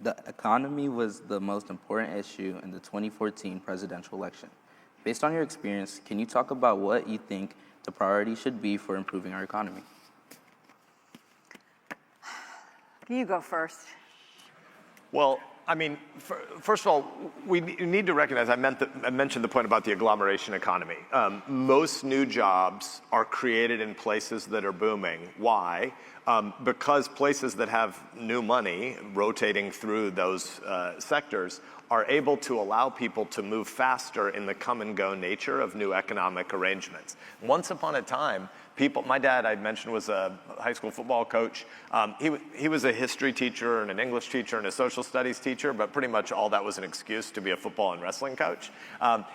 The economy was the most important issue in the 2014 presidential election. Based on your experience, can you talk about what you think the priority should be for improving our economy? You go first. Well, I mean, first of all, we need to recognize, I mentioned the point about the agglomeration economy. Most new jobs are created in places that are booming. Why? Because places that have new money rotating through those sectors are able to allow people to move faster in the come and go nature of new economic arrangements. Once upon a time, my dad, I mentioned, was a high school football coach. He was a history teacher and an English teacher and a social studies teacher, but pretty much all that was an excuse to be a football and wrestling coach.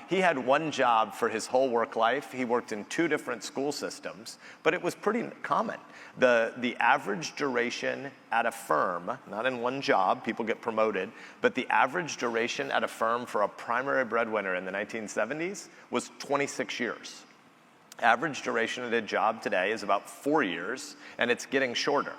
He had one job for his whole work life. He worked in 2 different school systems, but it was pretty common. The average duration at a firm, not in one job, people get promoted, but the average duration at a firm for a primary breadwinner in the 1970s was 26 years. Average duration at a job today is about 4 years, and it's getting shorter.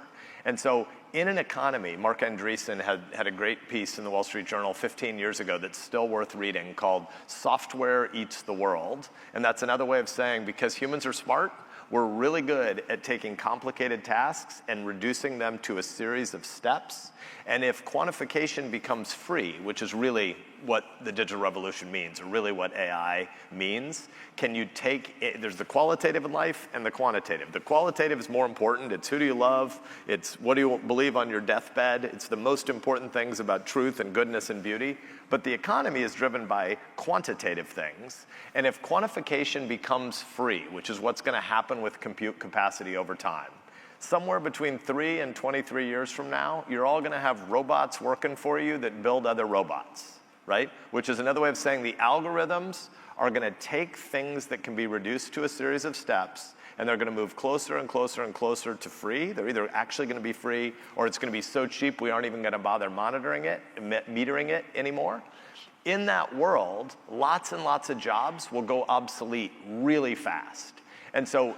And so in an economy, Mark Andreessen had a great piece in the Wall Street Journal 15 years ago that's still worth reading called "Software Eats the World." And that's another way of saying, because humans are smart, we're really good at taking complicated tasks and reducing them to a series of steps. And if quantification becomes free, which is really what the digital revolution means, or really what AI means, can you take it? There's the qualitative in life and the quantitative. The qualitative is more important. It's who do you love? It's what do you believe on your deathbed? It's the most important things about truth and goodness and beauty. But the economy is driven by quantitative things. And if quantification becomes free, which is what's going to happen with compute capacity over time, somewhere between 3 and 23 years from now, you're all going to have robots working for you that build other robots, right? Which is another way of saying the algorithms are going to take things that can be reduced to a series of steps, and they're going to move closer and closer and closer to free. They're either actually going to be free, or it's going to be so cheap we aren't even going to bother monitoring it, metering it anymore. In that world, lots and lots of jobs will go obsolete really fast. And so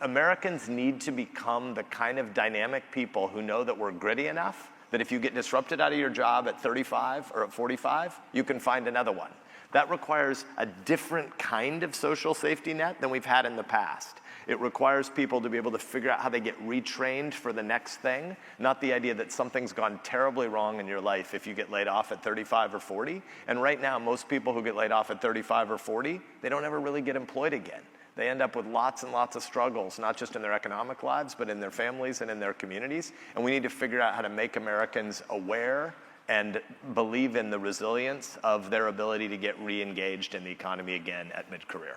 Americans need to become the kind of dynamic people who know that we're gritty enough that if you get disrupted out of your job at 35 or at 45, you can find another one. That requires a different kind of social safety net than we've had in the past. It requires people to be able to figure out how they get retrained for the next thing, not the idea that something's gone terribly wrong in your life if you get laid off at 35 or 40. And right now, most people who get laid off at 35 or 40, they don't ever really get employed again. They end up with lots and lots of struggles, not just in their economic lives, but in their families and in their communities. And we need to figure out how to make Americans aware and believe in the resilience of their ability to get re-engaged in the economy again at mid-career.